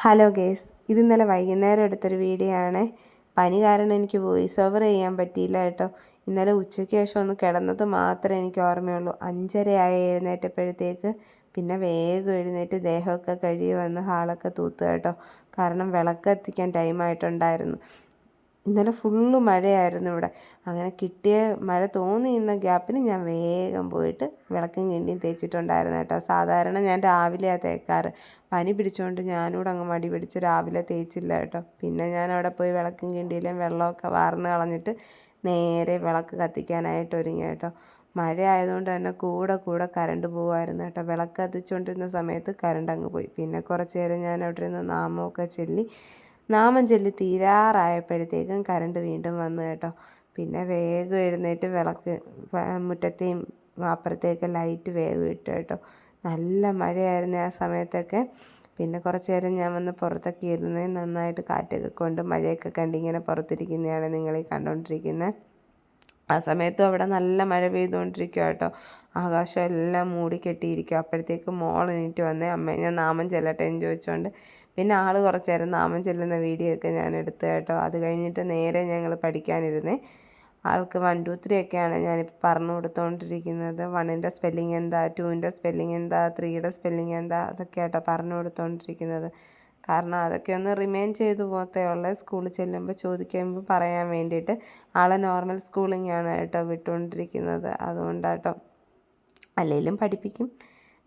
Hello guys, ഇത് ഇന്നലെ വൈകുന്നേരം എടുത്തൊരു വീഡിയോ ആണ്. പനി കാരണം എനിക്ക് വോയിസ് ഓവർ ചെയ്യാൻ പറ്റിയില്ല കേട്ടോ. ഇന്നലെ ഉച്ചയ്ക്ക് ശേഷം ഒന്ന് കിടന്നത് മാത്രമേ എനിക്ക് ഓർമ്മയുള്ളൂ. 5:30 എഴുന്നേറ്റപ്പോഴത്തേക്ക് പിന്നെ വേഗം എഴുന്നേറ്റ് ദേഹമൊക്കെ കഴുകി വന്ന് ഹാളൊക്കെ തൂത്ത് കേട്ടോ. കാരണം വിളക്ക് എത്തിക്കാൻ ടൈമായിട്ടുണ്ടായിരുന്നു. ഇന്നലെ ഫുള്ള് മഴയായിരുന്നു ഇവിടെ. അങ്ങനെ കിട്ടിയ മഴ തോന്നിയിരുന്ന ഗ്യാപ്പിന് ഞാൻ വേഗം പോയിട്ട് വിളക്കും കിണ്ടിയും തേച്ചിട്ടുണ്ടായിരുന്നു കേട്ടോ. സാധാരണ ഞാൻ രാവിലെയാണ് തേക്കാറ്. പനി പിടിച്ചുകൊണ്ട് ഞാനിവിടെ അങ്ങ് മടി പിടിച്ച് രാവിലെ തേച്ചില്ല കേട്ടോ. പിന്നെ ഞാൻ അവിടെ പോയി വിളക്കും കിണ്ടിയിലേയും വെള്ളമൊക്കെ വാർന്ന് കളഞ്ഞിട്ട് നേരെ വിളക്ക് കത്തിക്കാനായിട്ട് ഒരുങ്ങി കേട്ടോ. മഴ ആയതുകൊണ്ട് തന്നെ കൂടെ കറണ്ട് പോകുമായിരുന്നു കേട്ടോ. വിളക്ക് കത്തിച്ചുകൊണ്ടിരുന്ന സമയത്ത് കറണ്ട് അങ്ങ് പോയി. പിന്നെ കുറച്ച് നേരം ഞാൻ അവിടെ നിന്ന് നാമം ചൊല്ലി തീരാറായപ്പോഴത്തേക്കും കറണ്ട് വീണ്ടും വന്നു കേട്ടോ. പിന്നെ വേഗം എഴുന്നേറ്റ് വിളക്ക് മുറ്റത്തെയും അപ്പുറത്തേക്ക് ലൈറ്റ് വേഗം ഇട്ടു കേട്ടോ. നല്ല മഴയായിരുന്നു ആ സമയത്തൊക്കെ. പിന്നെ കുറച്ച് നേരം ഞാൻ വന്ന് പുറത്തൊക്കെ ഇരുന്ന് നന്നായിട്ട് കാറ്റൊക്കെ കൊണ്ട് മഴയൊക്കെ കണ്ട് ഇങ്ങനെ പുറത്തിരിക്കുന്നതാണ് നിങ്ങളീ കണ്ടുകൊണ്ടിരിക്കുന്നത്. ആ സമയത്തും അവിടെ നല്ല മഴ പെയ്തുകൊണ്ടിരിക്കുക കേട്ടോ. ആകാശം എല്ലാം മൂടി കെട്ടിയിരിക്കുക. അപ്പോഴത്തേക്കും മോൾ എണീറ്റ് വന്നേ, അമ്മ ഞാൻ നാമം ചെല്ലട്ടെ എന്ന് ചോദിച്ചുകൊണ്ട് പിന്നെ ആൾ കുറച്ച് നേരം നാമം ചെല്ലുന്ന വീഡിയോ ഒക്കെ ഞാൻ എടുത്തു കേട്ടോ. അത് കഴിഞ്ഞിട്ട് നേരെ ഞങ്ങൾ പഠിക്കാനിരുന്നേ. ആൾക്ക് 1 2 3 ഒക്കെയാണ് ഞാനിപ്പോൾ പറഞ്ഞു കൊടുത്തുകൊണ്ടിരിക്കുന്നത്. 1ൻ്റെ സ്പെല്ലിങ് എന്താ, 2ൻ്റെ സ്പെല്ലിങ് എന്താ, 3യുടെ സ്പെല്ലിങ് എന്താ, അതൊക്കെ കേട്ടോ പറഞ്ഞു കൊടുത്തുകൊണ്ടിരിക്കുന്നത്. കാരണം അതൊക്കെ ഒന്ന് റിമൈൻ ചെയ്ത് പോകത്തേ ഉള്ളൂ. സ്കൂളിൽ ചെല്ലുമ്പോൾ ചോദിക്കുമ്പോൾ പറയാൻ വേണ്ടിയിട്ട്. ആളെ നോർമൽ സ്കൂളിംഗ് ആണ് കേട്ടോ വിട്ടുകൊണ്ടിരിക്കുന്നത്. അതുകൊണ്ടാട്ടോ. അല്ലെങ്കിലും പഠിപ്പിക്കും,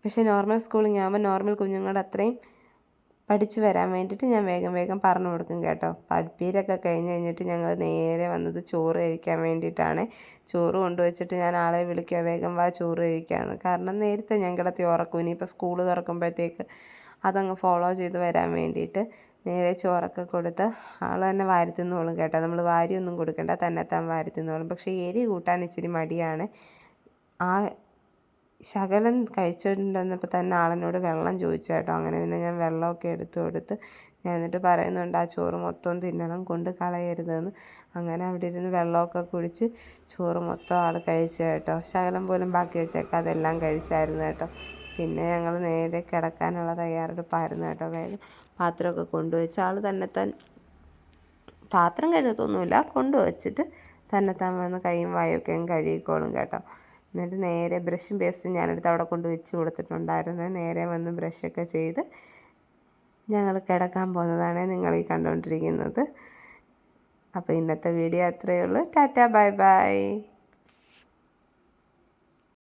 പക്ഷേ നോർമൽ സ്കൂളിംഗ് ആകുമ്പോൾ നോർമൽ കുഞ്ഞുങ്ങളുടെ അത്രയും പഠിച്ച് വരാൻ വേണ്ടിയിട്ട് ഞാൻ വേഗം പറഞ്ഞു കൊടുക്കും കേട്ടോ. പഠിപ്പീരൊക്കെ കഴിഞ്ഞിട്ട് ഞങ്ങൾ നേരെ വന്നത് ചോറ് കഴിക്കാൻ വേണ്ടിയിട്ടാണ്. ചോറ് കൊണ്ടുവച്ചിട്ട് ഞാൻ ആളെ വിളിക്കുക, വേഗം വാ ചോറ് കഴിക്കാമെന്ന്. കാരണം നേരത്തെ ഞാൻ കിടത്തി ഉറക്കും. ഇനിയിപ്പോൾ സ്കൂൾ തുറക്കുമ്പോഴത്തേക്ക് അതങ്ങ് ഫോളോ ചെയ്ത് വരാൻ വേണ്ടിയിട്ട് നേരെ ചോറൊക്കെ കൊടുത്ത് ആൾ തന്നെ വാരി തിന്നോളും കേട്ടോ. നമ്മൾ വാരിയൊന്നും കൊടുക്കണ്ട, തന്നെത്താൻ വാരി തിന്നോളും. പക്ഷേ എരി കൂട്ടാൻ ഇച്ചിരി മടിയാണ്. ആ ശകലം കഴിച്ചിട്ടുണ്ടെന്നപ്പോൾ തന്നെ ആളെന്നോട് വെള്ളം ചോദിച്ചു കേട്ടോ. അങ്ങനെ പിന്നെ ഞാൻ വെള്ളമൊക്കെ എടുത്തു കൊടുത്ത് ഞാൻ എന്നിട്ട് പറയുന്നുണ്ട് ആ ചോറ് മൊത്തം തിന്നണം, കൊണ്ട് കളയരുതെന്ന്. അങ്ങനെ അവിടെ ഇരുന്ന് വെള്ളമൊക്കെ കുടിച്ച് ചോറ് മൊത്തം ആൾ കഴിച്ചു കേട്ടോ. ശകലം പോലും ബാക്കി വെച്ചേക്കാം, അതെല്ലാം കഴിച്ചായിരുന്നു കേട്ടോ. പിന്നെ ഞങ്ങൾ നേരെ കിടക്കാനുള്ള തയ്യാറെടുപ്പായിരുന്നു കേട്ടോ. വേഗം പാത്രമൊക്കെ കൊണ്ടുവച്ച് ആൾ തന്നെത്താൻ പാത്രം കഴുകത്തൊന്നുമില്ല, കൊണ്ടുവച്ചിട്ട് തന്നെത്താൻ വന്ന് കൈയും വായൊക്കെയും കഴുകിക്കോളും കേട്ടോ. എന്നിട്ട് നേരെ ബ്രഷും പേസ്റ്റും ഞാനെടുത്ത് അവിടെ കൊണ്ട് വെച്ച് കൊടുത്തിട്ടുണ്ടായിരുന്നു. നേരെ വന്ന് ബ്രഷൊക്കെ ചെയ്ത് ഞങ്ങൾ കിടക്കാൻ പോകുന്നതാണ് നിങ്ങളീ കണ്ടുകൊണ്ടിരിക്കുന്നത്. അപ്പോൾ ഇന്നത്തെ വീഡിയോ അത്രയേ ഉള്ളൂ. Tata, bye bye.